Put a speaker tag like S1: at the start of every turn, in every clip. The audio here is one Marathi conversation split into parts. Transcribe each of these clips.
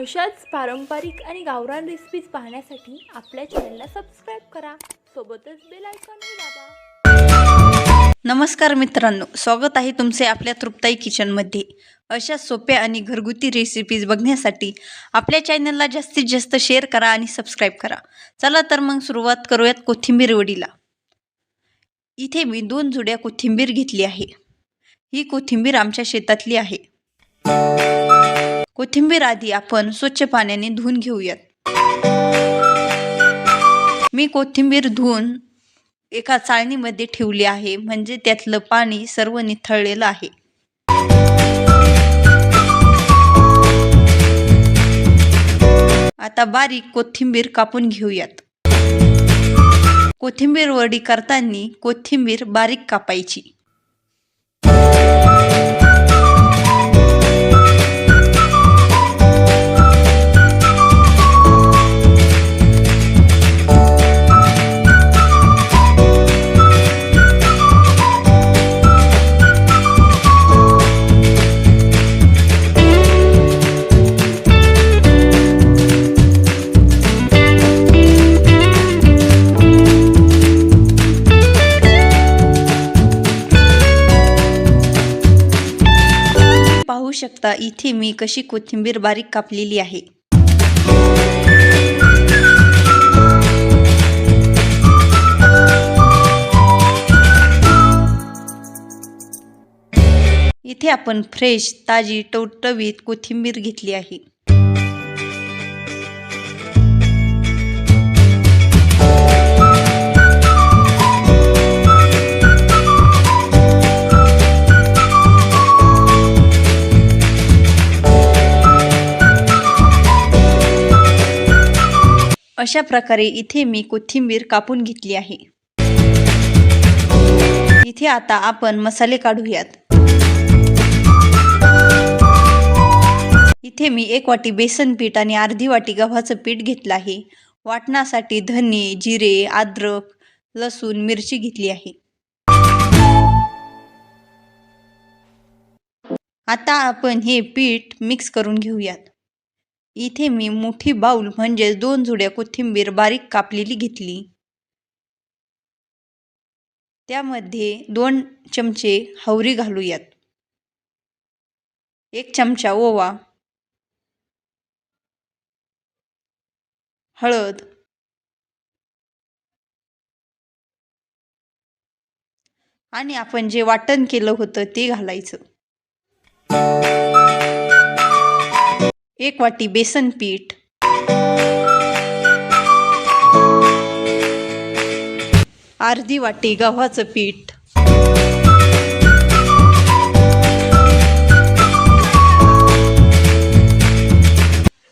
S1: अशाच पारंपरिक आणि गावरान रेसिपीज पाहण्यासाठी आपल्या चॅनलला सबस्क्राईब करा, सोबतच बेल आयकॉनही दाबा।
S2: नमस्कार मित्रांनो, स्वागत आहे तुमचे आपल्या तृप्ताई किचनमध्ये। अशा सोप्या आणि घरगुती रेसिपीज बघण्यासाठी आपल्या चॅनलला जास्तीत जास्त शेअर करा आणि सबस्क्राईब करा। चला तर मग सुरुवात करूयात कोथिंबीर वडीला। इथे मी 2 जुड्या कोथिंबीर घेतली आहे। ही कोथिंबीर आमच्या शेतातली आहे। कोथिंबीर आधी आपण स्वच्छ पाण्याने धुवून घेऊयात। मी कोथिंबीर धुवून एका चाळणीमध्ये ठेवली आहे, म्हणजे त्यातलं पाणी सर्व निथळलेलं आहे। आता बारीक कोथिंबीर कापून घेऊयात। कोथिंबीर वडी करताना कोथिंबीर बारीक कापायची। पाहू शकता इथे मी कशी कोथिंबीर बारीक कापलेली आहे। इथे आपण फ्रेश ताजी टवटवीत कोथिंबीर घेतली आहे। अशा प्रकारे इथे मी कोथिंबीर कापून घेतली आहे। इथे आता आपण मसाले काढूयात। इथे मी 1 वाटी बेसन पीठ आणि अर्धी वाटी गव्हाचं पीठ घेतलं आहे। वाटणासाठी धने, जिरे, अद्रक, लसूण, मिरची घेतली आहे। आता आपण हे पीठ मिक्स करून घेऊयात। इथे मी मोठी बाउल म्हणजे 2 जुड्या कोथिंबीर बारीक कापलेली घेतली। त्यामध्ये 2 चमचे हवरी घालूयात। 1 चमचा ओवा, हळद आणि आपण जे वाटण केलं होतं ते घालायचं। 1 वाटी बेसन पीठ, अर्धी वाटी गव्हाचं पीठ,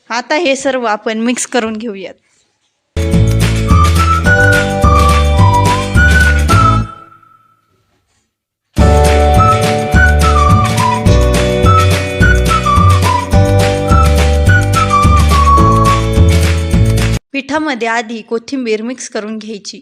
S2: आता हे सर्व आपण मिक्स करून घेऊयात। पिठामध्ये आधी कोथिंबीर मिक्स करून घ्यायची।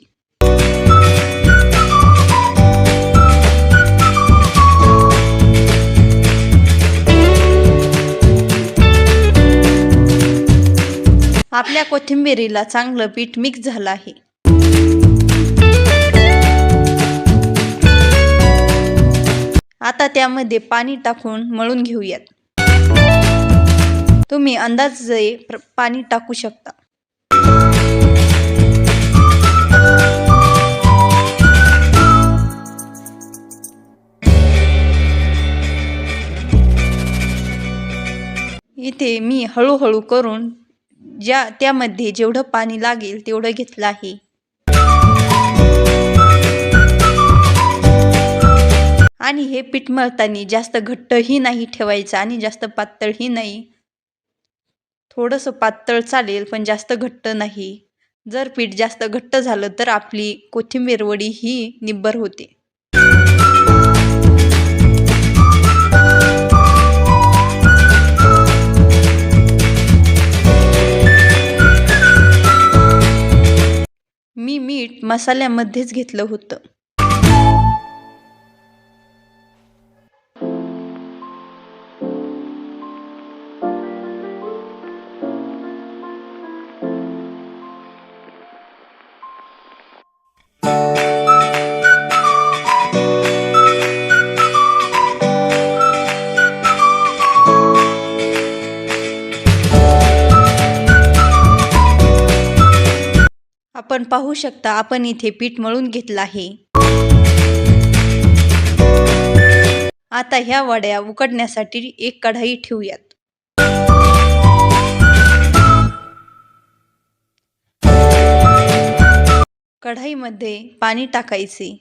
S2: आपल्या कोथिंबीरीला चांगलं पीठ मिक्स झालं आहे। आता त्यामध्ये पाणी टाकून मळून घेऊयात। तुम्ही अंदाजे पाणी टाकू शकता। इथे मी हळूहळू करून त्यामध्ये जेवढं पाणी लागेल तेवढं घेतलं आहे। आणि हे पीठ मळताना जास्त घट्टही नाही ठेवायचं आणि जास्त पातळही नाही। थोडंसं पातळ चालेल पण जास्त घट्ट नाही। जर पीठ जास्त घट्ट झालं तर आपली कोथिंबीर वडी ही निब्बर होते। मी मीठ मसाल्यामध्येच घेतलं होतं। आपण पाहू शकता आपण इथे पीठ मळून घेतलं आहे। आता ह्या वड्या उकडण्यासाठी एक कढई ठेवूयात। कढईमध्ये पाणी टाकायचे।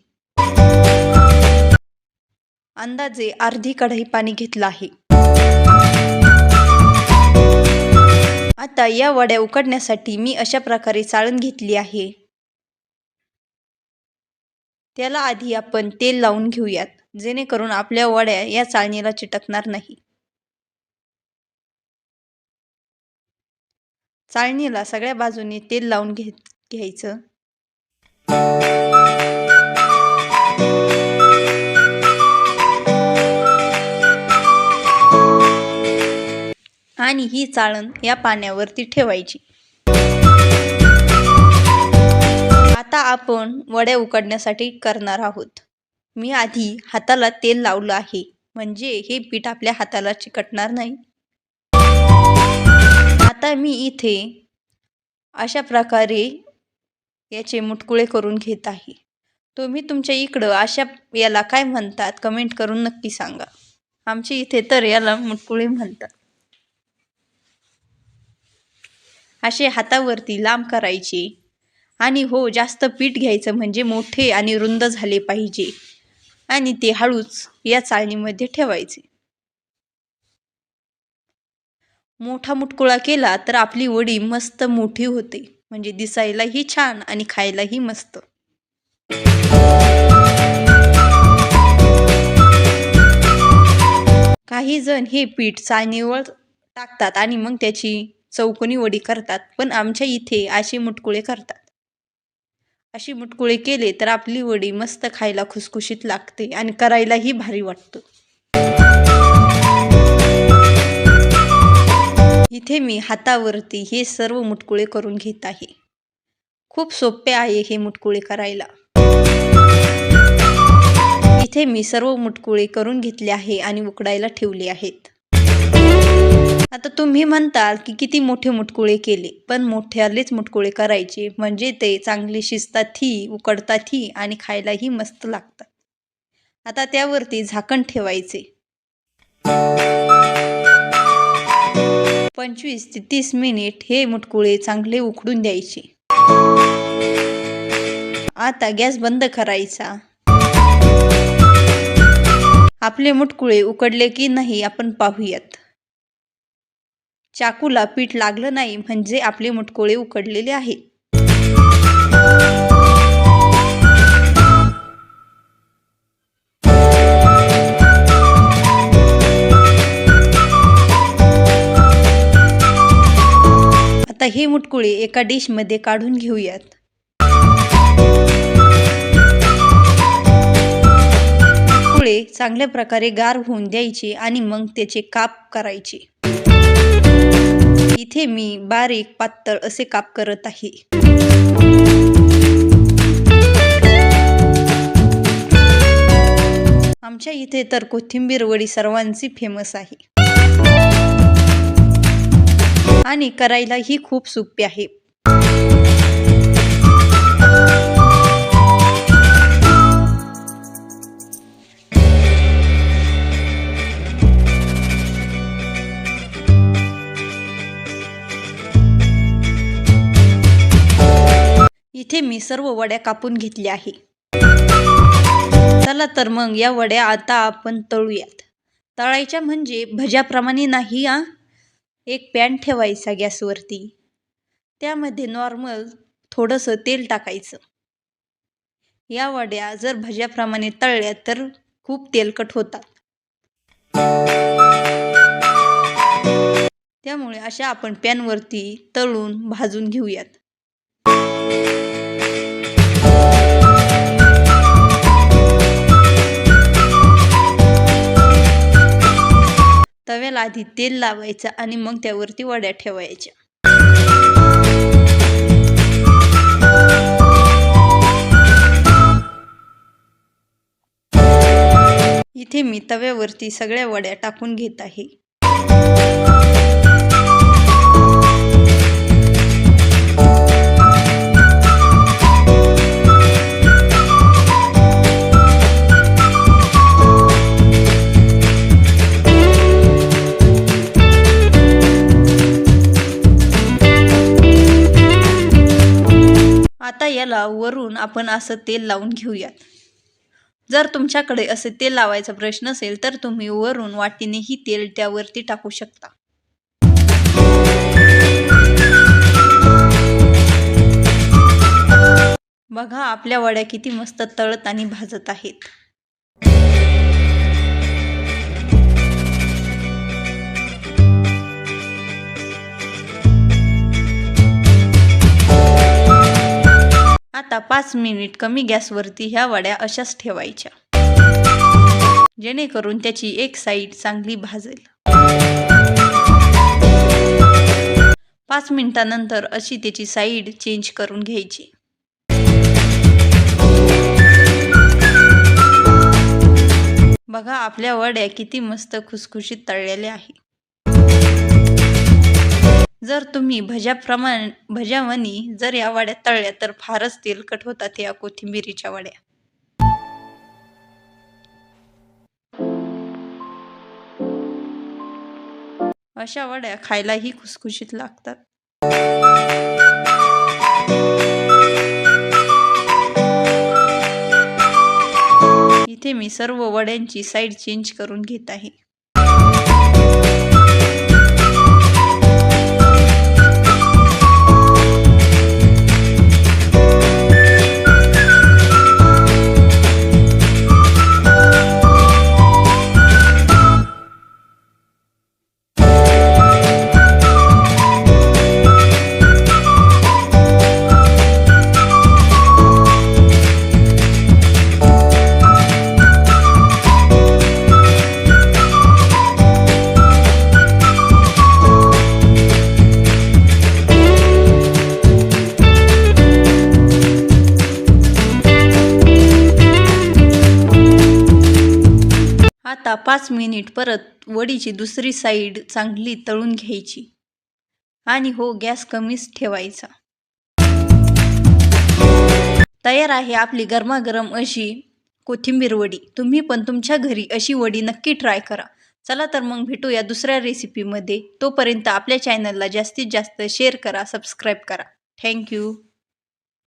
S2: अंदाजे अर्धी कढई पाणी घेतलं आहे। आता या वड्या उकडण्यासाठी मी अशा प्रकारे चाळण घेतली आहे। त्याला आधी आपण तेल लावून घेऊयात, जेणेकरून आपल्या वड्या या चाळणीला चिटकणार नाही। चाळणीला सगळ्या बाजूने तेल लावून घ्यायचं। आणि ही चाळण या पाण्यावरती ठेवायची। आता आपण वड्या उकडण्यासाठी करणार आहोत। मी आधी हाताला तेल लावलं आहे, म्हणजे हे पीठ आपल्या हाताला चिकटणार नाही। आता मी इथे अशा प्रकारे याचे मुटकुळे करून घेत आहे। तुम्ही तुमच्या इकडं अशा याला काय म्हणतात कमेंट करून नक्की सांगा। आमच्या इथे तर याला मुटकुळे म्हणतात। असे हातावरती लांब करायचे आणि हो जास्त पीठ घ्यायचं, म्हणजे मोठे आणि रुंद झाले पाहिजे आणि ते हळूच या चाळणीमध्ये ठेवायचे। मोठा मुटकुळा केला तर आपली वडी मस्त मोठी होते, म्हणजे दिसायलाही छान आणि खायलाही मस्त। काही जण हे पीठ चाळणीवर टाकतात आणि मग त्याची चौकोनी वडी करतात, पण आमच्या इथे असे मुटकुळे करतात। अशी मुटकुळे केले तर आपली वडी मस्त खायला खुसखुशीत लागते आणि करायलाही भारी वाटतं। इथे मी हातावरती हे सर्व मुटकुळे करून घेत आहे। खूप सोपे आहे हे मुटकुळे करायला। इथे मी सर्व मुटकुळे करून घेतले आहे आणि उकडायला ठेवले आहेत। आता तुम्ही म्हणताल की किती मोठे मुटकुळे केले, पण मोठ्यालेच मुटकुळे करायचे, म्हणजे ते चांगले शिजतातही, उकडतातही आणि खायलाही मस्त लागतात। आता त्यावरती झाकण ठेवायचे। 25 ते 30 मिनिट हे मुटकुळे चांगले उकडून द्यायचे। आता गॅस बंद करायचा। आपले मुटकुळे उकडले की नाही आपण पाहूयात। चाकूला पीठ लागलं नाही, म्हणजे आपले मुटकुळे उकडलेले आहेत। आता हे मुटकुळे एका डिश मध्ये काढून घेऊयात। मुटकुळे चांगल्या प्रकारे गार होऊन द्यायचे आणि मग त्याचे काप करायचे। इथे मी बारीक पातळ असे काप करत आहे। आमच्या इथे तर कोथिंबीर वडी सर्वांची फेमस आहे आणि करायलाही खूप सोपी आहे। इथे मी सर्व वड्या कापून घेतल्या आहे। चला तर मग या वड्या आता आपण तळूयात। तळायच्या म्हणजे भज्याप्रमाणे नाही हा। एक पॅन ठेवायचा गॅसवरती, त्यामध्ये नॉर्मल थोडंसं तेल टाकायचं। या वड्या जर भज्याप्रमाणे तळल्या तर खूप तेलकट होतात, त्यामुळे अशा आपण पॅनवरती तळून भाजून घेऊयात। तव्याला आधी तेल लावायचं आणि मग त्यावरती वड्या ठेवायच्या। इथे मी तव्यावरती सगळ्या वड्या टाकून घेत आहे। याला वरून आपण असं तेल लावून घेऊयात. जर तुमच्याकडे असे तेल लावायचा प्रश्न नसेल तर तुम्ही वरून वाटीनेही तेल त्यावरती टाकू शकता. बघा आपल्या वड्या किती मस्त तळत आणि भाजत आहेत. आता 5 मिनिट कमी गॅसवरती ह्या वड्या अशाच ठेवायच्या, जेणेकरून त्याची एक साईड चांगली भाजेल. 5 मिनिटानंतर अशी त्याची साईड चेंज करून घ्यायची. बघा आपल्या वड्या किती मस्त खुसखुशीत तळलेल्या आहेत. जर तुम्ही भज्यावणी जर या वड्या तळल्या तर फारच तेलकट होतात या कोथिंबिरीच्या वड्या. अशा वड्या खायलाही खुसखुशीत लागतात. इथे मी सर्व वड्यांची साईड चेंज करून घेत आहे. आता 5 मिनिट परत वडीची दुसरी साईड चांगली तळून घ्यायची आणि गॅस कमीच ठेवायचा. तयार आहे आपली गरमागरम अशी कोथिंबीर वडी. तुम्ही पण तुमच्या घरी अशी वडी नक्की ट्राय करा. चला तर मग भेटूया दुसऱ्या रेसिपीमध्ये. तोपर्यंत आपल्या चॅनलला जास्तीत जास्त शेअर करा, सबस्क्राईब करा. थँक्यू.